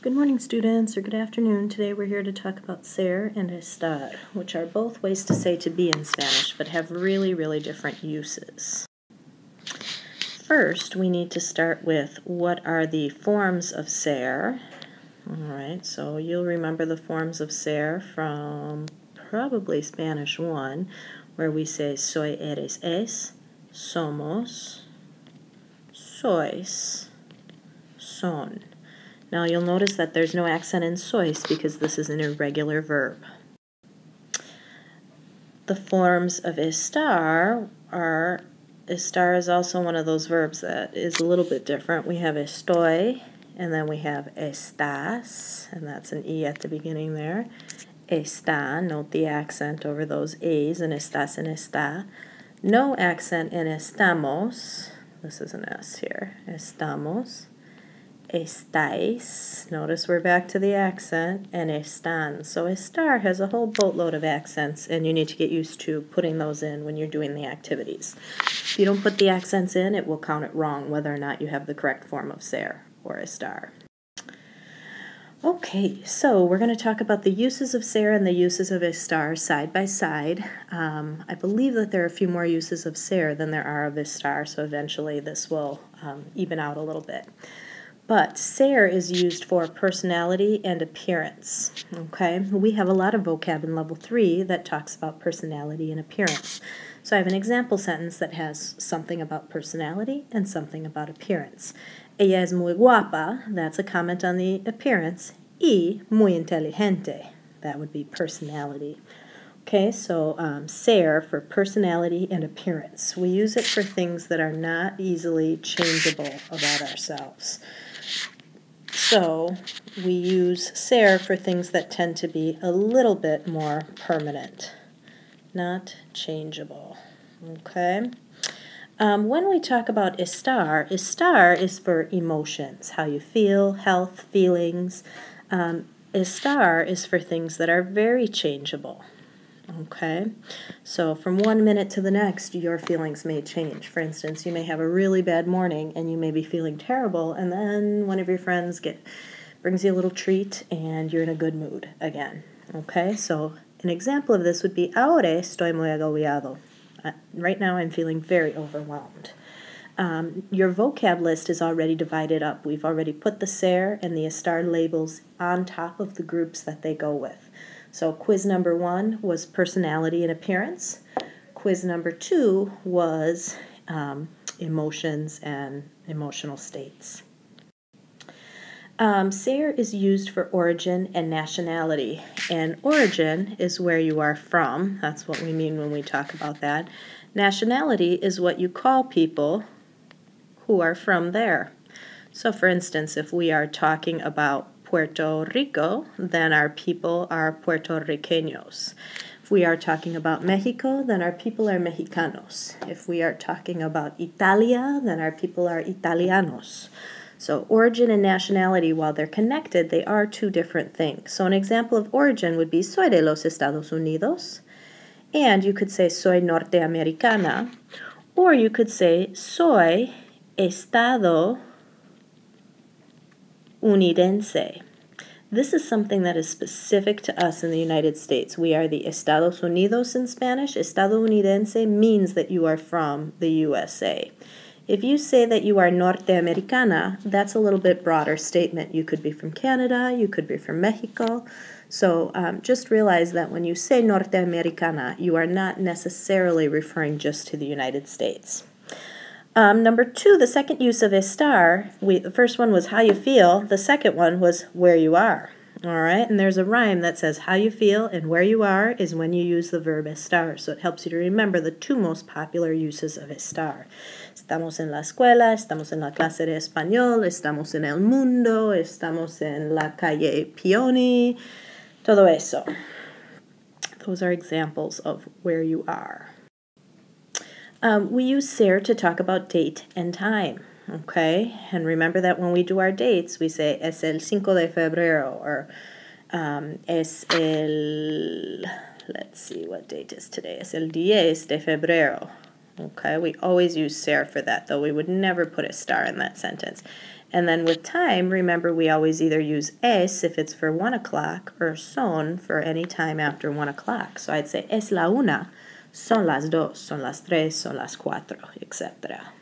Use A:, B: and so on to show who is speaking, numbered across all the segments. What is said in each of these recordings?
A: Good morning, students, or good afternoon. Today we're here to talk about ser and estar, which are both ways to say to be in Spanish, but have really, really different uses. First, we need to start with what are the forms of ser. Alright, so you'll remember the forms of ser from probably Spanish 1, where we say soy, eres, es, somos, sois, son. Now you'll notice that there's no accent in sois because this is an irregular verb. The forms of estar are, estar is also one of those verbs that is a little bit different. We have estoy, and then we have estás, and that's an E at the beginning there. Está, note the accent over those A's in estás and está. No accent in estamos, this is an S here, estamos. Estáis, notice we're back to the accent, and están. So estar has a whole boatload of accents, and you need to get used to putting those in when you're doing the activities. If you don't put the accents in, it will count it wrong whether or not you have the correct form of ser or estar. Okay, so we're going to talk about the uses of ser and the uses of estar side by side. I believe that there are a few more uses of ser than there are of estar, so eventually this will even out a little bit. But ser is used for personality and appearance, okay? We have a lot of vocab in Level 3 that talks about personality and appearance. So I have an example sentence that has something about personality and something about appearance. Ella es muy guapa, that's a comment on the appearance, y muy inteligente, that would be personality. Okay, so ser for personality and appearance. We use it for things that are not easily changeable about ourselves. So we use ser for things that tend to be a little bit more permanent, not changeable. Okay. When we talk about estar, estar is for emotions, how you feel, health, feelings. Estar is for things that are very changeable. Okay, so from 1 minute to the next, your feelings may change. For instance, you may have a really bad morning and you may be feeling terrible, and then one of your friends brings you a little treat and you're in a good mood again. Okay, so an example of this would be ahora estoy muy agobiado. Right now I'm feeling very overwhelmed. Your vocab list is already divided up. We've already put the ser and the estar labels on top of the groups that they go with. So quiz number 1 was personality and appearance. Quiz number 2 was emotions and emotional states. Ser is used for origin and nationality. And origin is where you are from. That's what we mean when we talk about that. Nationality is what you call people who are from there. So for instance, if we are talking about Puerto Rico, then our people are Puerto Riqueños. If we are talking about Mexico, then our people are Mexicanos. If we are talking about Italia, then our people are Italianos. So origin and nationality, while they're connected, they are two different things. So an example of origin would be soy de los Estados Unidos, and you could say soy norteamericana, or you could say soy estadounidense. This is something that is specific to us in the United States. We are the Estados Unidos in Spanish. Estadounidense means that you are from the USA. If you say that you are norteamericana, that's a little bit broader statement. You could be from Canada, you could be from Mexico. So just realize that when you say norteamericana, you are not necessarily referring just to the United States. Number 2, the second use of estar, the first one was how you feel, the second one was where you are. All right, and there's a rhyme that says how you feel and where you are is when you use the verb estar. So it helps you to remember the two most popular uses of estar. Estamos en la escuela, estamos en la clase de español, estamos en el mundo, estamos en la calle Pioni, todo eso. Those are examples of where you are. We use ser to talk about date and time, okay? And remember that when we do our dates, we say, es el 5 de febrero, or es el, let's see, what date is today? Es el 10 de febrero, okay? We always use ser for that, though we would never put estar in that sentence. And then with time, remember we always either use es if it's for 1 o'clock or son for any time after 1 o'clock. So I'd say es la una, son las dos, son las tres, son las cuatro, etc.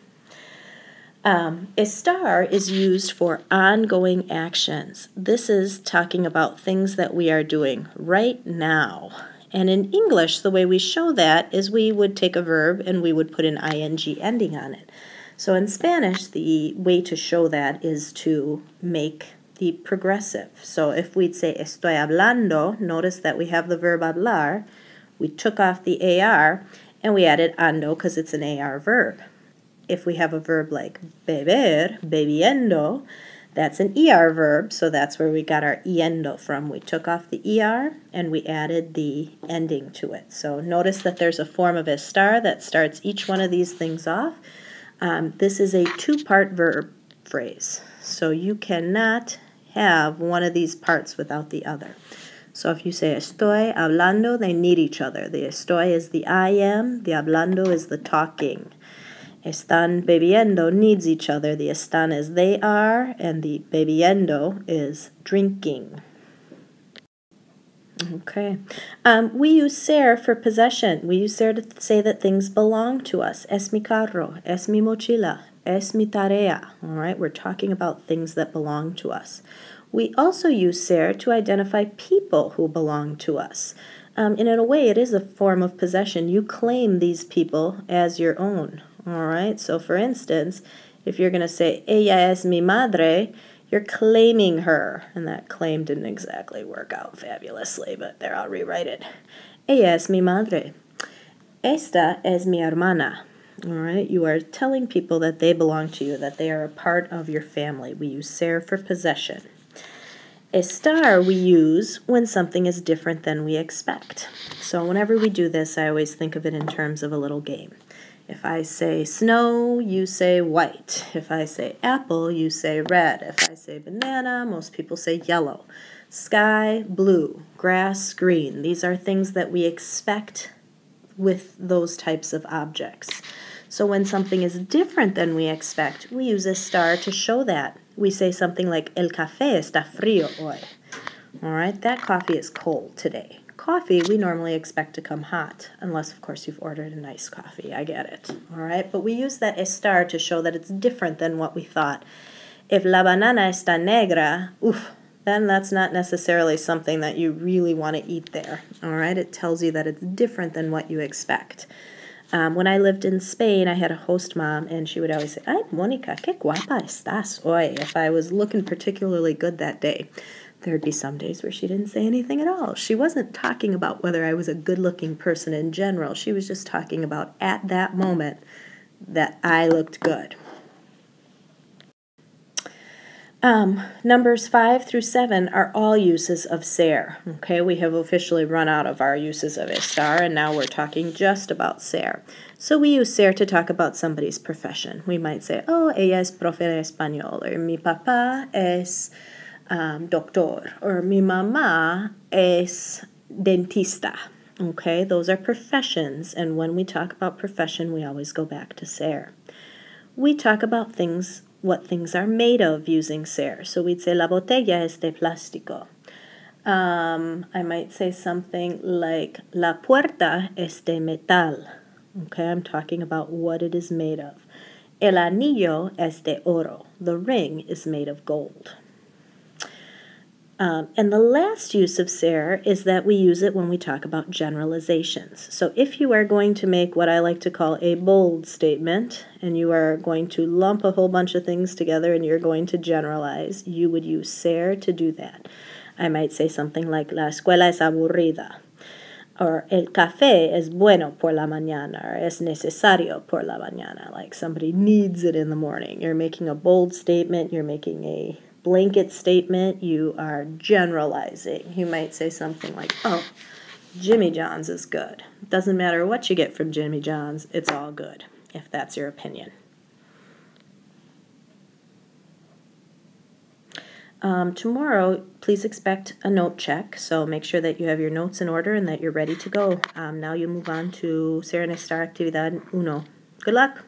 A: Estar is used for ongoing actions. This is talking about things that we are doing right now. And in English, the way we show that is we would take a verb and we would put an ing ending on it. So in Spanish, the way to show that is to make the progressive. So if we'd say estoy hablando, notice that we have the verb hablar, we took off the AR, and we added ando because it's an AR verb. If we have a verb like beber, bebiendo, that's an ER verb, so that's where we got our yendo from. We took off the ER and we added the ending to it. So notice that there's a form of estar that starts each one of these things off. This is a two-part verb phrase, so you cannot have one of these parts without the other. So if you say estoy hablando, they need each other. The estoy is the I am, the hablando is the talking. Están bebiendo needs each other. The están is they are, and the bebiendo is drinking. Okay. We use ser for possession. We use ser to say that things belong to us. Es mi carro, es mi mochila, es mi tarea. All right, we're talking about things that belong to us. We also use ser to identify people who belong to us. And in a way, it is a form of possession. You claim these people as your own. All right, so for instance, if you're going to say, ella es mi madre, you're claiming her. And that claim didn't exactly work out fabulously, but there, I'll rewrite it. Ella es mi madre. Esta es mi hermana. All right, you are telling people that they belong to you, that they are a part of your family. We use ser for possession. Estar we use when something is different than we expect. So whenever we do this, I always think of it in terms of a little game. If I say snow, you say white. If I say apple, you say red. If I say banana, most people say yellow. Sky, blue. Grass, green. These are things that we expect with those types of objects. So when something is different than we expect, we use estar to show that. We say something like, el café está frío hoy. All right, that coffee is cold today. Coffee, we normally expect to come hot, unless, of course, you've ordered a nice coffee. I get it. All right, but we use that estar to show that it's different than what we thought. If la banana está negra, then that's not necessarily something that you really want to eat there. All right, it tells you that it's different than what you expect. When I lived in Spain, I had a host mom, and she would always say, ay, Mónica, qué guapa estás hoy, if I was looking particularly good that day. There'd be some days where she didn't say anything at all. She wasn't talking about whether I was a good-looking person in general. She was just talking about at that moment that I looked good. Numbers 5 through 7 are all uses of ser. Okay, we have officially run out of our uses of estar, and now we're talking just about ser. So we use ser to talk about somebody's profession. We might say, oh, ella es profe de español, or mi papá es doctor, or mi mamá es dentista. Okay, those are professions, and when we talk about profession, we always go back to ser. We talk about things, what things are made of using ser. So we'd say, la botella es de plástico. I might say something like, la puerta es de metal. Okay, I'm talking about what it is made of. El anillo es de oro. The ring is made of gold. And the last use of ser is that we use it when we talk about generalizations. So if you are going to make what I like to call a bold statement, and you are going to lump a whole bunch of things together and you're going to generalize, you would use ser to do that. I might say something like, la escuela es aburrida, or el café es bueno por la mañana, or es necesario por la mañana, like somebody needs it in the morning. You're making a bold statement, you're making a blanket statement, you are generalizing. You might say something like, oh, Jimmy John's is good. It doesn't matter what you get from Jimmy John's, it's all good, if that's your opinion. Tomorrow, please expect a note check, so make sure that you have your notes in order and that you're ready to go. Now you move on to Ser en Estar Actividad 1. Good luck!